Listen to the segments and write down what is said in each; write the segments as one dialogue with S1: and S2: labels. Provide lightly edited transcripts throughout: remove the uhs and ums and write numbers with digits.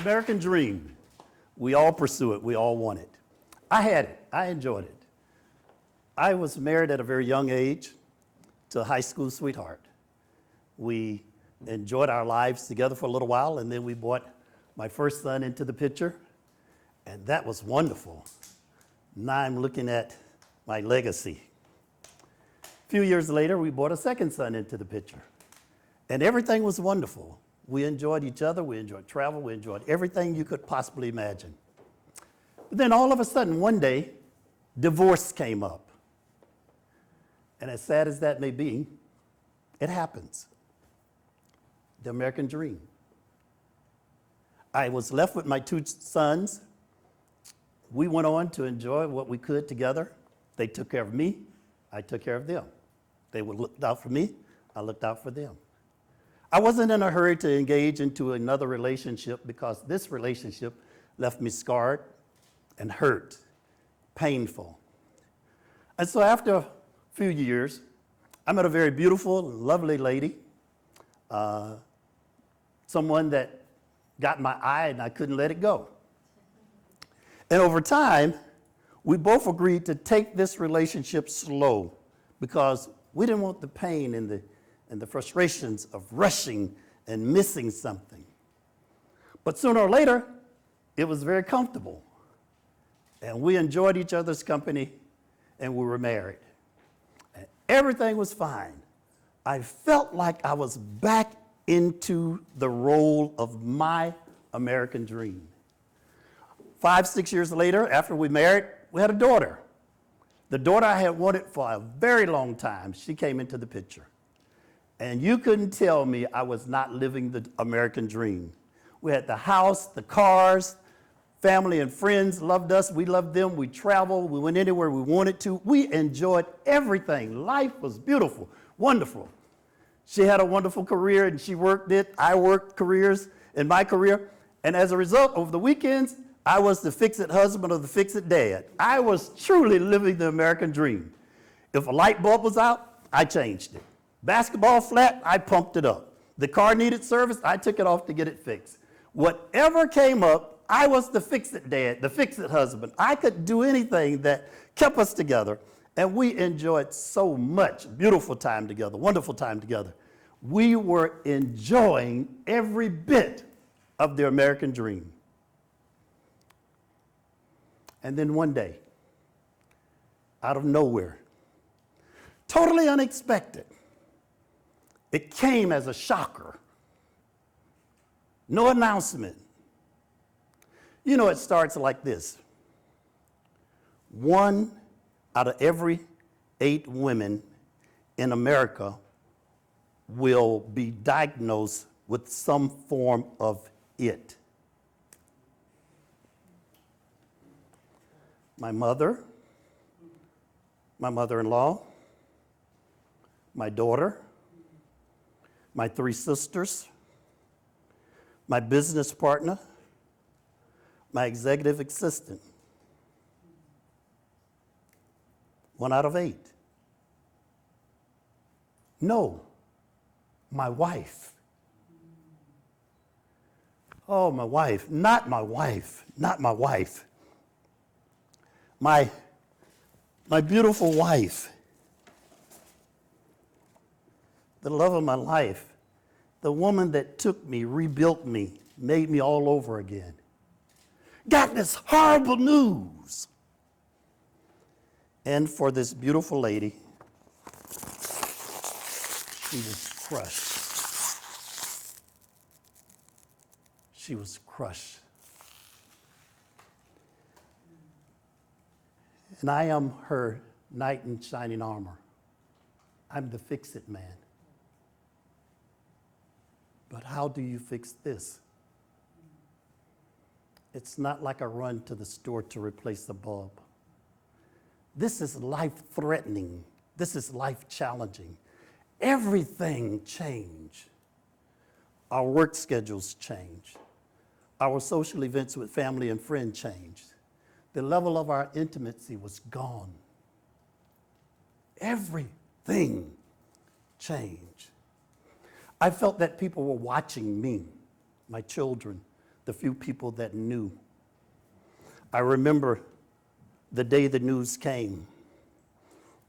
S1: American dream. We all pursue it. We all want it. I had it. I enjoyed it. I was married at a very young age to a high school sweetheart. We enjoyed our lives together for a little while, and then we brought my first son into the picture, and that was wonderful. Now I'm looking at my legacy. A few years later, we brought a second son into the picture, and everything was wonderful. We enjoyed each other, we enjoyed travel, we enjoyed everything you could possibly imagine. But then all of a sudden, one day, divorce came up. And as sad as that may be, it happens. The American dream. I was left with my two sons. We went on to enjoy what we could together. They took care of me, I took care of them. They looked out for me, I looked out for them. I wasn't in a hurry to engage into another relationship because this relationship left me scarred and hurt, painful. And so after a few years, I met a very beautiful, lovely lady, someone that got my eye and I couldn't let it go. And over time, we both agreed to take this relationship slow because we didn't want the pain and the frustrations of rushing and missing something. But sooner or later, it was very comfortable. And we enjoyed each other's company, and we were married. And everything was fine. I felt like I was back into the role of my American dream. 5, 6 years later, after we married, we had a daughter. The daughter I had wanted for a very long time, she came into the picture. And you couldn't tell me I was not living the American dream. We had the house, the cars, family and friends loved us. We loved them. We traveled. We went anywhere we wanted to. We enjoyed everything. Life was beautiful, wonderful. She had a wonderful career, and she worked it. I worked careers in my career. And as a result, over the weekends, I was the fix-it husband or the fix-it dad. I was truly living the American dream. If a light bulb was out, I changed it. Basketball flat, I pumped it up. The car needed service, I took it off to get it fixed. Whatever came up, I was the fix-it dad, the fix-it husband. I could do anything that kept us together, and we enjoyed so much beautiful time together, wonderful time together. We were enjoying every bit of the American dream. And then one day, out of nowhere, totally unexpected, it came as a shocker. No announcement. You know, it starts like this. 1 out of every 8 women in America will be diagnosed with some form of it. My mother, my mother-in-law, my daughter, my 3 sisters, my business partner, my executive assistant. 1 out of 8. No, my wife. Oh, my wife, not my wife, not my wife. My beautiful wife. The love of my life, the woman that took me, rebuilt me, made me all over again, got this horrible news. And for this beautiful lady, she was crushed. She was crushed. And I am her knight in shining armor. I'm the fix-it man. But how do you fix this? It's not like a run to the store to replace the bulb. This is life-threatening. This is life-challenging. Everything changed. Our work schedules changed. Our social events with family and friends changed. The level of our intimacy was gone. Everything changed. I felt that people were watching me, my children, the few people that knew. I remember the day the news came.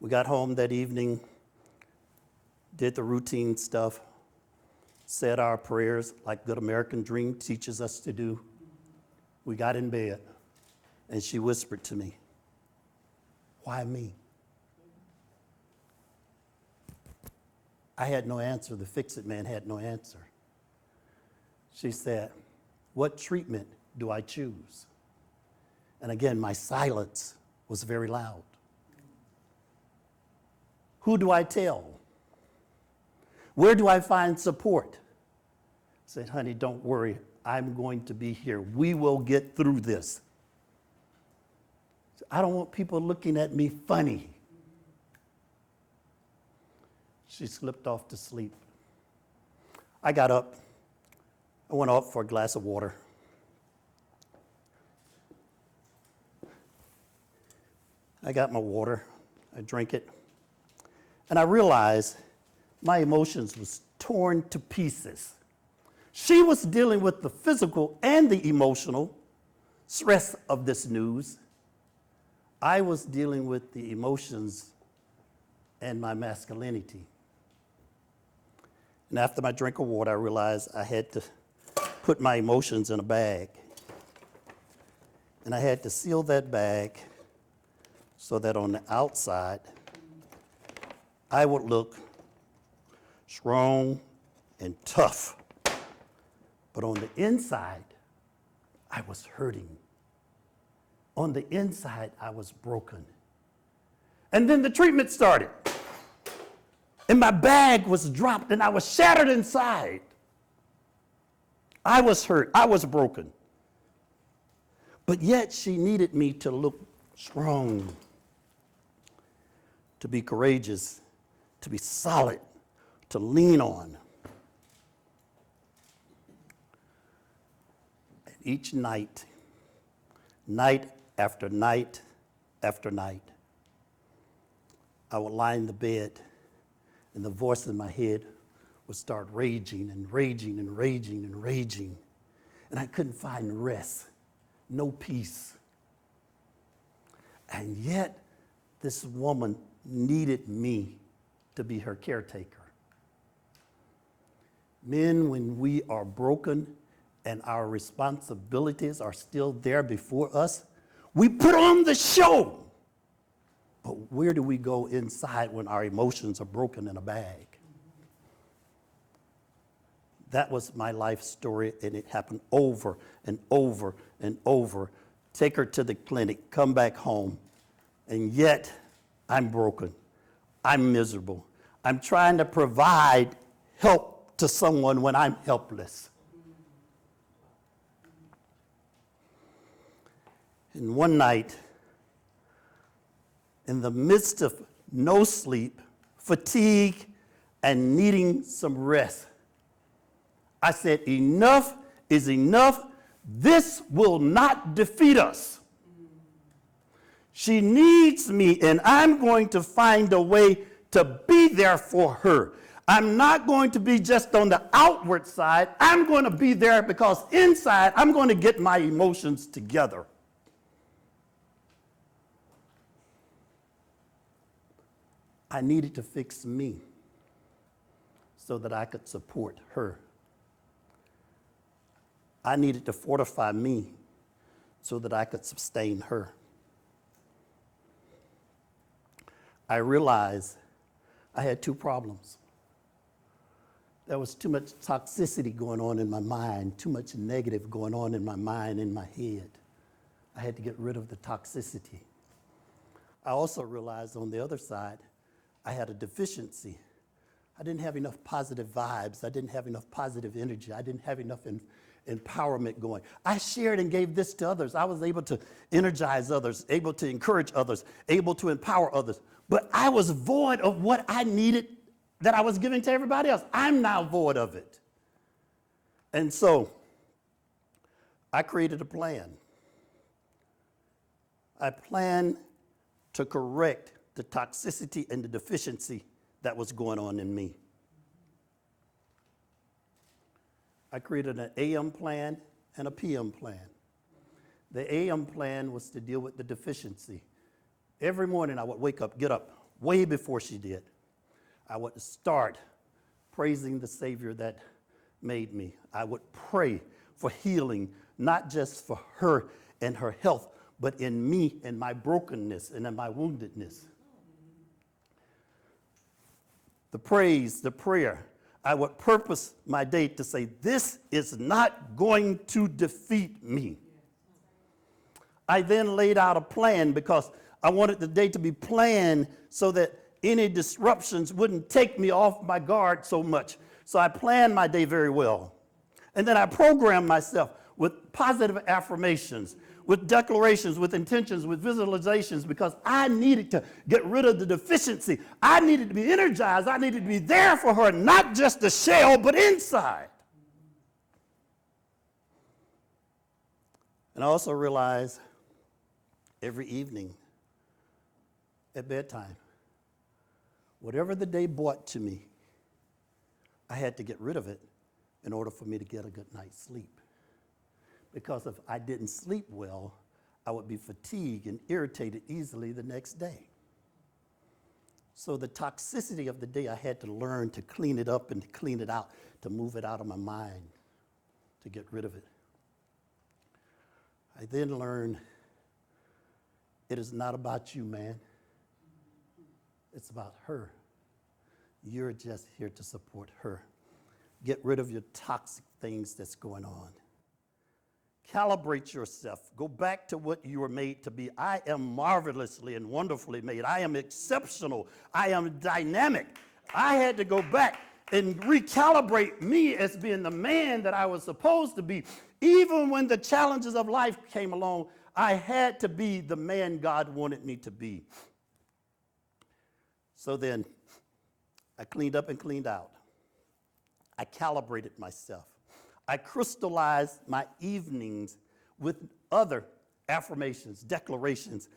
S1: We got home that evening, did the routine stuff, said our prayers like Good American Dream teaches us to do. We got in bed, and she whispered to me, "Why me?" I had no answer. The fix-it man had no answer. She said, "What treatment do I choose?" And again, my silence was very loud. Who do I tell? Where do I find support? I said, "Honey, don't worry. I'm going to be here. We will get through this." I don't want people looking at me funny. She slipped off to sleep. I got up. I went out for a glass of water. I got my water. I drank it. And I realized my emotions was torn to pieces. She was dealing with the physical and the emotional stress of this news. I was dealing with the emotions and my masculinity. And after my drink of water, I realized I had to put my emotions in a bag. And I had to seal that bag so that on the outside, I would look strong and tough. But on the inside, I was hurting. On the inside, I was broken. And then the treatment started. And my bag was dropped, and I was shattered inside. I was hurt. I was broken. But yet, she needed me to look strong, to be courageous, to be solid, to lean on. And each night, night after night after night, I would lie in the bed, and the voice in my head would start raging and raging and raging and raging. And I couldn't find rest, no peace. And yet, this woman needed me to be her caretaker. Men, when we are broken and our responsibilities are still there before us, we put on the show. But where do we go inside when our emotions are broken in a bag? That was my life story, and it happened over and over and over. Take her to the clinic, come back home, and yet I'm broken. I'm miserable. I'm trying to provide help to someone when I'm helpless. And one night, in the midst of no sleep, fatigue, and needing some rest, I said, enough is enough. This will not defeat us. She needs me, and I'm going to find a way to be there for her. I'm not going to be just on the outward side. I'm going to be there because inside, I'm going to get my emotions together. I needed to fix me so that I could support her. I needed to fortify me so that I could sustain her. I realized I had two problems. There was too much toxicity going on in my mind, too much negative going on in my mind, in my head. I had to get rid of the toxicity. I also realized on the other side, I had a deficiency. I didn't have enough positive vibes. I didn't have enough positive energy. I didn't have enough empowerment going. I shared and gave this to others. I was able to energize others, able to encourage others, able to empower others. But I was void of what I needed that I was giving to everybody else. I'm now void of it. And so I created a plan. I planned to correct the toxicity and the deficiency that was going on in me. I created an AM plan and a PM plan. The AM plan was to deal with the deficiency. Every morning I would wake up, get up, way before she did. I would start praising the Savior that made me. I would pray for healing, not just for her and her health, but in me and my brokenness and in my woundedness. The praise, the prayer, I would purpose my day to say, this is not going to defeat me. I then laid out a plan because I wanted the day to be planned so that any disruptions wouldn't take me off my guard so much. So I planned my day very well. And then I programmed myself with positive affirmations, with declarations, with intentions, with visualizations, because I needed to get rid of the deficiency. I needed to be energized. I needed to be there for her, not just the shell, but inside. And I also realized every evening at bedtime, whatever the day brought to me, I had to get rid of it in order for me to get a good night's sleep. Because if I didn't sleep well, I would be fatigued and irritated easily the next day. So the toxicity of the day, I had to learn to clean it up and to clean it out, to move it out of my mind, to get rid of it. I then learned it is not about you, man. It's about her. You're just here to support her. Get rid of your toxic things that's going on. Calibrate yourself. Go back to what you were made to be. I am marvelously and wonderfully made. I am exceptional. I am dynamic. I had to go back and recalibrate me as being the man that I was supposed to be. Even when the challenges of life came along, I had to be the man God wanted me to be. So then, I cleaned up and cleaned out. I calibrated myself. I crystallized my evenings with other affirmations, declarations,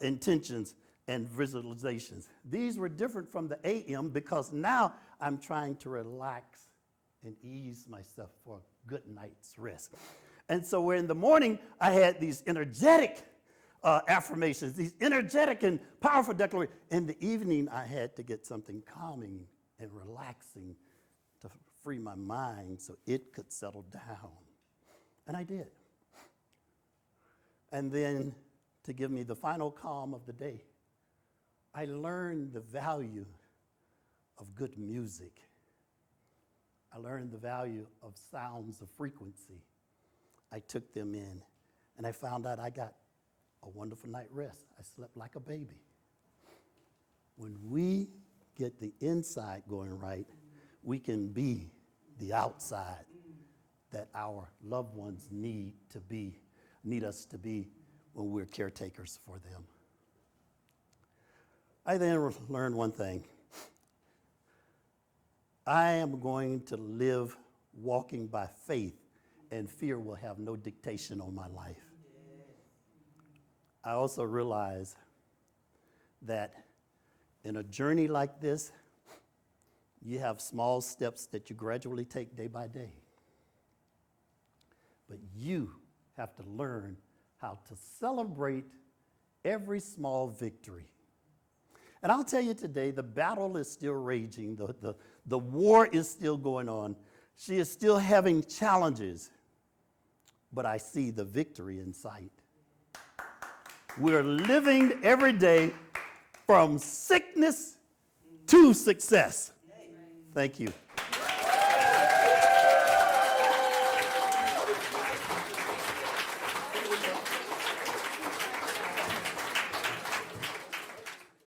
S1: intentions, and visualizations. These were different from the AM because now I'm trying to relax and ease myself for a good night's rest. And so in the morning, I had these energetic affirmations, these energetic and powerful declarations. In the evening, I had to get something calming and relaxing to free my mind so it could settle down. And I did. And then to give me the final calm of the day, I learned the value of good music. I learned the value of sounds of frequency. I took them in, and I found out I got a wonderful night rest. I slept like a baby. When we get the inside going right, we can be the outside that our loved ones need us to be when we're caretakers for them. I then learned one thing. I am going to live walking by faith, and fear will have no dictation on my life. I also realize that in a journey like this, you have small steps that you gradually take day by day. But you have to learn how to celebrate every small victory. And I'll tell you today, the battle is still raging. The war is still going on. She is still having challenges. But I see the victory in sight. We're living every day from sickness to success. Thank you.